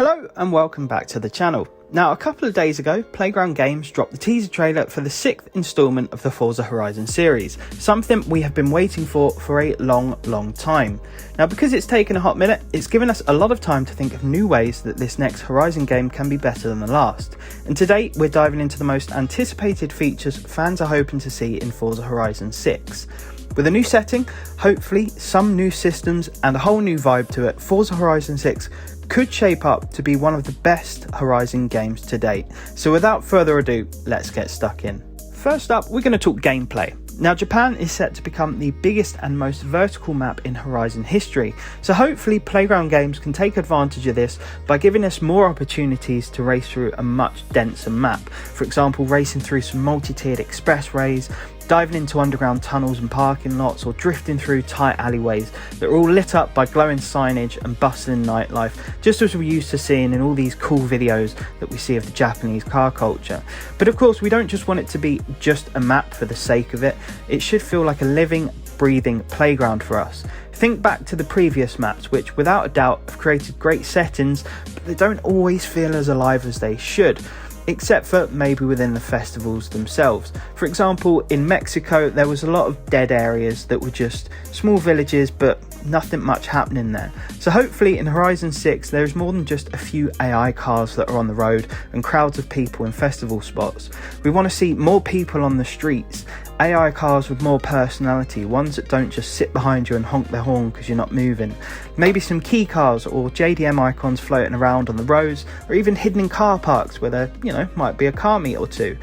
Hello and welcome back to the channel. Now, a couple of days ago, PlaygroundGames dropped the teaser trailer for the 6th instalment of the Forza Horizon series, something we have been waiting for a long time. Now, because it's taken a hot minute, it's given us a lot of time to think of new ways that this next Horizon game can be better than the last. And today, we're diving into the most anticipated features fans are hoping to see in Forza Horizon 6. With a new setting, hopefully some new systems and a whole new vibe to it, Forza Horizon 6 could shape up to be one of the best Horizon games to date. So without further ado, let's get stuck in. First up, we're going to talk gameplay. Now, Japan is set to become the biggest and most vertical map in Horizon history, so hopefully PlaygroundGames can take advantage of this by giving us more opportunities to race through a much denser map. For example, racing through some multi-tiered expressways, diving into underground tunnels and parking lots, or drifting through tight alleyways that are all lit up by glowing signage and bustling nightlife, just as we're used to seeing in all these cool videos that we see of the Japanese car culture. But of course, we don't just want it to be just a map for the sake of it. It should feel like a living, breathing playground for us. Think back to the previous maps, which without a doubt have created great settings, but they don't always feel as alive as they should, except for maybe within the festivals themselves. For example, in Mexico, there was a lot of dead areas that were just small villages, but nothing much happening there. So hopefully in Horizon 6, there's more than just a few AI cars that are on the road and crowds of people in festival spots. We want to see more people on the streets, AI cars with more personality, ones that don't just sit behind you and honk their horn because you're not moving. Maybe some key cars or JDM icons floating around on the roads, or even hidden in car parks where there, might be a car meet or two.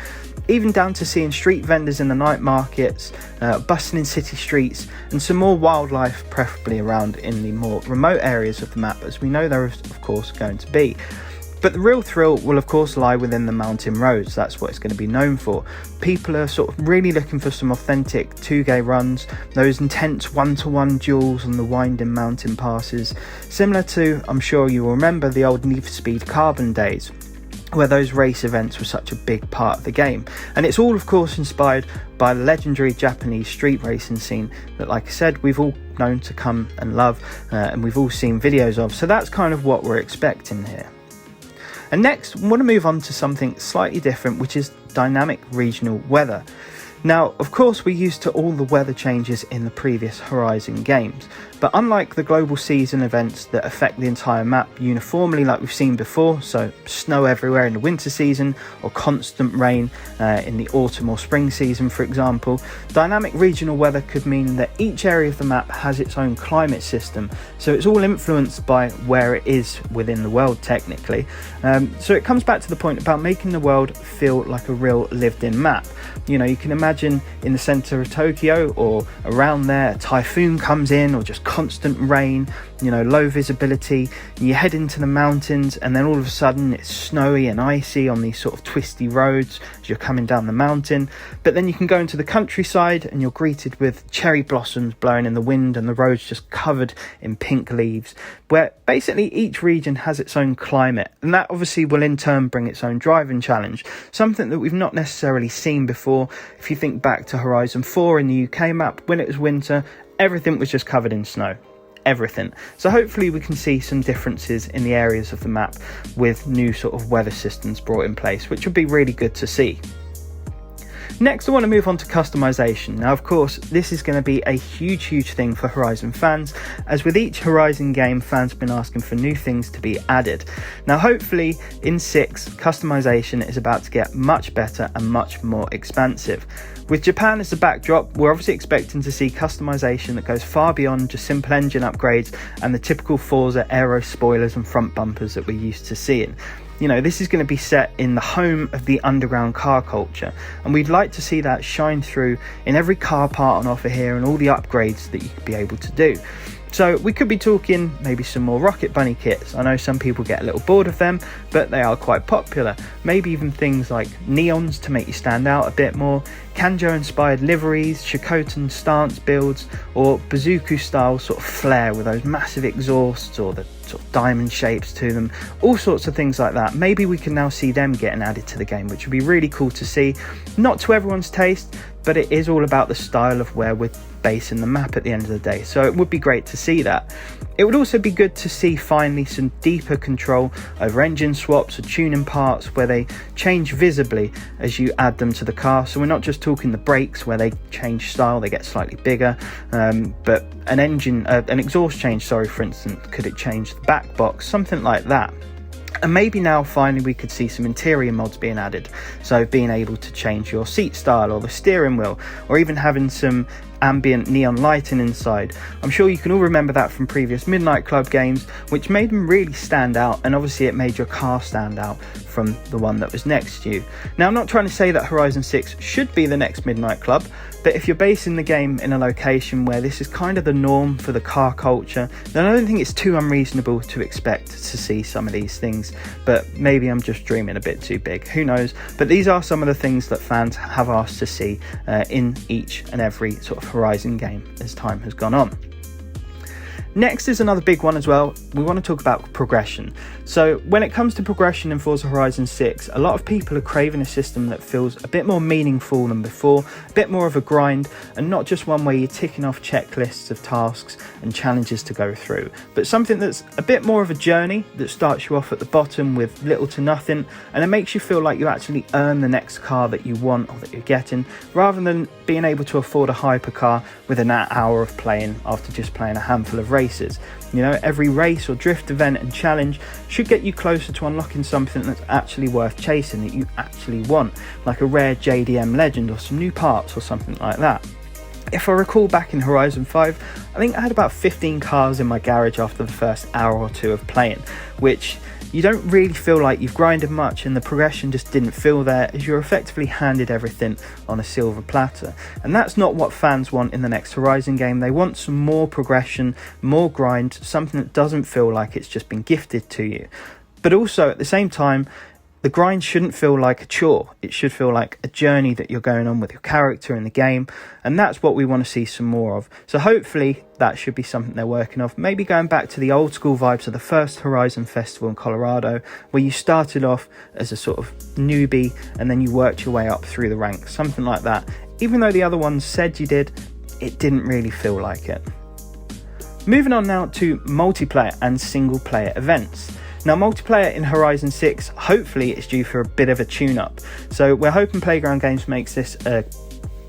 Even down to seeing street vendors in the night markets, bustling city streets, and some more wildlife, preferably around in the more remote areas of the map, as we know there is of course going to be. But the real thrill will of course lie within the mountain roads. That's what it's going to be known for. People are sort of really looking for some authentic 2G runs, those intense one-to-one duels on the winding mountain passes, similar to, I'm sure you will remember, the old Need for Speed Carbon days, where those race events were such a big part of the game. And it's all of course inspired by the legendary Japanese street racing scene that, like I said, we've all known to come and love, and we've all seen videos of. So that's kind of what we're expecting here. And next, we want to move on to something slightly different, which is dynamic regional weather. Now, of course, we're used to all the weather changes in the previous Horizon games, but unlike the global season events that affect the entire map uniformly like we've seen before, so snow everywhere in the winter season or constant rain in the autumn or spring season, for example, dynamic regional weather could mean that each area of the map has its own climate system, so it's all influenced by where it is within the world technically. So it comes back to the point about making the world feel like a real lived-in map. You can imagine in the center of Tokyo or around there, a typhoon comes in, or just constant rain, low visibility, and you head into the mountains, and then all of a sudden it's snowy and icy on these sort of twisty roads as you're coming down the mountain. But then you can go into the countryside and you're greeted with cherry blossoms blowing in the wind and the roads just covered in pink leaves, where basically each region has its own climate, and that obviously will in turn bring its own driving challenge, something that we've not necessarily seen before. If you think back to Horizon 4 in the UK map, when it was winter, everything was just covered in snow. Everything. So hopefully we can see some differences in the areas of the map with new sort of weather systems brought in place, which would be really good to see. Next, I want to move on to customization. Now, of course, this is going to be a huge thing for Horizon fans, as with each Horizon game, fans have been asking for new things to be added. Now, hopefully, in 6, customization is about to get much better and much more expansive. With Japan as the backdrop, we're obviously expecting to see customization that goes far beyond just simple engine upgrades and the typical Forza aero spoilers and front bumpers that we're used to seeing. This is going to be set in the home of the underground car culture, and we'd like to see that shine through in every car part on offer here and all the upgrades that you could be able to do. So we could be talking maybe some more Rocket Bunny kits. I know some people get a little bored of them, but they are quite popular. Maybe even things like neons to make you stand out a bit more, Kanjo-inspired liveries, Shikotan stance builds, or Bazooka style sort of flair with those massive exhausts or the sort of diamond shapes to them, all sorts of things like that. Maybe we can now see them getting added to the game, which would be really cool to see. Not to everyone's taste, but it is all about the style of where we're base in the map at the end of the day. So it would be great to see that. It would also be good to see finally some deeper control over engine swaps or tuning parts where they change visibly as you add them to the car. So we're not just talking the brakes where they change style, they get slightly bigger, but an exhaust change, for instance, could it change the back box, something like that. And maybe now finally we could see some interior mods being added, so being able to change your seat style or the steering wheel, or even having some ambient neon lighting inside. I'm sure you can all remember that from previous Midnight Club games, which made them really stand out, and obviously it made your car stand out from the one that was next to you. Now, I'm not trying to say that Horizon 6 should be the next Midnight Club, but if you're basing the game in a location where this is kind of the norm for the car culture, then I don't think it's too unreasonable to expect to see some of these things. But maybe I'm just dreaming a bit too big, who knows. But these are some of the things that fans have asked to see in each and every sort of Horizon game as time has gone on. Next is another big one as well. We want to talk about progression. So when it comes to progression in Forza Horizon 6, a lot of people are craving a system that feels a bit more meaningful than before, a bit more of a grind, and not just one where you're ticking off checklists of tasks and challenges to go through, but something that's a bit more of a journey that starts you off at the bottom with little to nothing, and it makes you feel like you actually earn the next car that you want or that you're getting, rather than being able to afford a hypercar within that hour of playing after just playing a handful of races. You know, every race or drift event and challenge should get you closer to unlocking something that's actually worth chasing, that you actually want, like a rare JDM legend or some new parts or something like that. If I recall back in Horizon 5, I think I had about 15 cars in my garage after the first hour or two of playing, which you don't really feel like you've grinded much, and the progression just didn't feel there, as you're effectively handed everything on a silver platter. And that's not what fans want in the next Horizon game. They want some more progression, more grind, something that doesn't feel like it's just been gifted to you. But also at the same time, the grind shouldn't feel like a chore. It should feel like a journey that you're going on with your character in the game, and that's what we want to see some more of. So hopefully that should be something they're working on. Maybe going back to the old school vibes of the first Horizon Festival in Colorado, where you started off as a sort of newbie and then you worked your way up through the ranks, something like that. Even though the other ones said you did, it didn't really feel like it. Moving on now to multiplayer and single player events. Now, multiplayer in Horizon 6, hopefully it's due for a bit of a tune-up. So we're hoping PlaygroundGames makes this a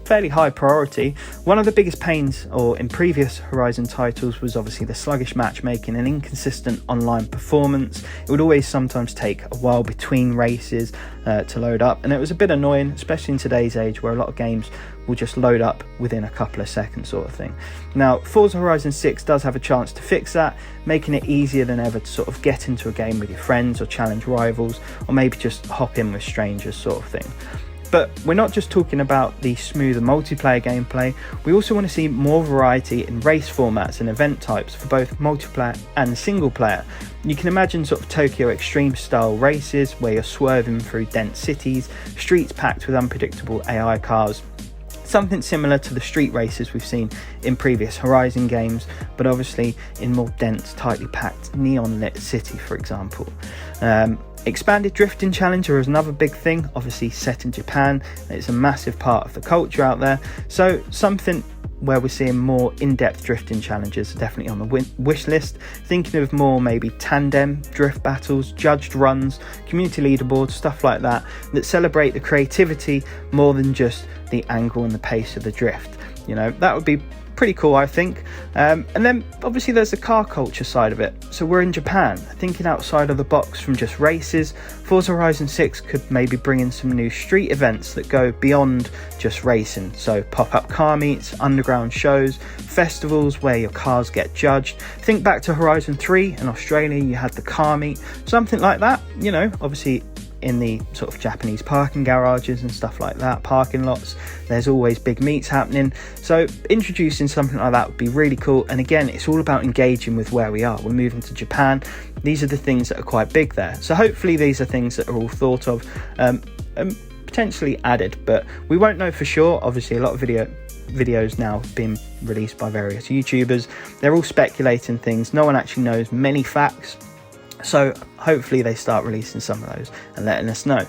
fairly high priority. One of the biggest pains in previous Horizon titles was obviously the sluggish matchmaking and inconsistent online performance. It would always sometimes take a while between races to load up, and it was a bit annoying, especially in today's age where a lot of games will just load up within a couple of seconds sort of thing. Now, Forza Horizon 6 does have a chance to fix that, making it easier than ever to sort of get into a game with your friends or challenge rivals, or maybe just hop in with strangers sort of thing. But we're not just talking about the smoother multiplayer gameplay, we also want to see more variety in race formats and event types for both multiplayer and single player. You can imagine sort of Tokyo Extreme style races where you're swerving through dense cities, streets packed with unpredictable AI cars. Something similar to the street races we've seen in previous Horizon games, but obviously in more dense, tightly packed, neon lit city, for example. Expanded drifting challenger is another big thing, obviously set in Japan. It's a massive part of the culture out there, so something where we're seeing more in-depth drifting challenges are definitely on the wish list. Thinking of more maybe tandem drift battles, judged runs, community leaderboards, stuff like that celebrate the creativity more than just the angle and the pace of the drift. You know, that would be pretty cool, I think. And then obviously there's the car culture side of it. So we're in Japan, thinking outside of the box from just races. Forza Horizon 6 could maybe bring in some new street events that go beyond just racing. So pop-up car meets, underground shows, festivals where your cars get judged. Think back to Horizon 3 in Australia, you had the car meet, something like that, you know, obviously in the sort of Japanese parking garages and stuff like that, parking lots, there's always big meets happening. So introducing something like that would be really cool. And again, it's all about engaging with where we are. We're moving to Japan. These are the things that are quite big there. So hopefully these are things that are all thought of and potentially added, but we won't know for sure. Obviously a lot of videos now being released by various YouTubers. They're all speculating things. No one actually knows many facts. So hopefully they start releasing some of those and letting us know.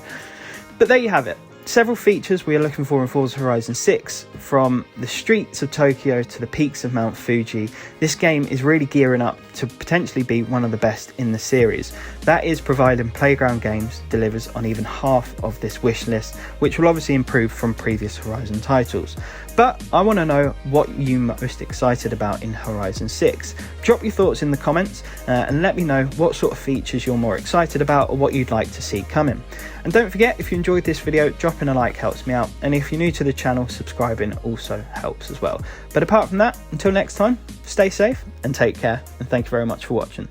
But there you have it. several features we are looking for in Forza Horizon 6, from the streets of Tokyo to the peaks of Mount Fuji. This game is really gearing up to potentially be one of the best in the series. That is providing PlaygroundGames delivers on even half of this wish list, which will obviously improve from previous Horizon titles. But I want to know what you're most excited about in Horizon 6. Drop your thoughts in the comments and let me know what sort of features you're more excited about or what you'd like to see coming. And don't forget, if you enjoyed this video, dropping a like helps me out, and if you're new to the channel, subscribing also helps as well. But apart from that, until next time, stay safe and take care, and thank you very much for watching.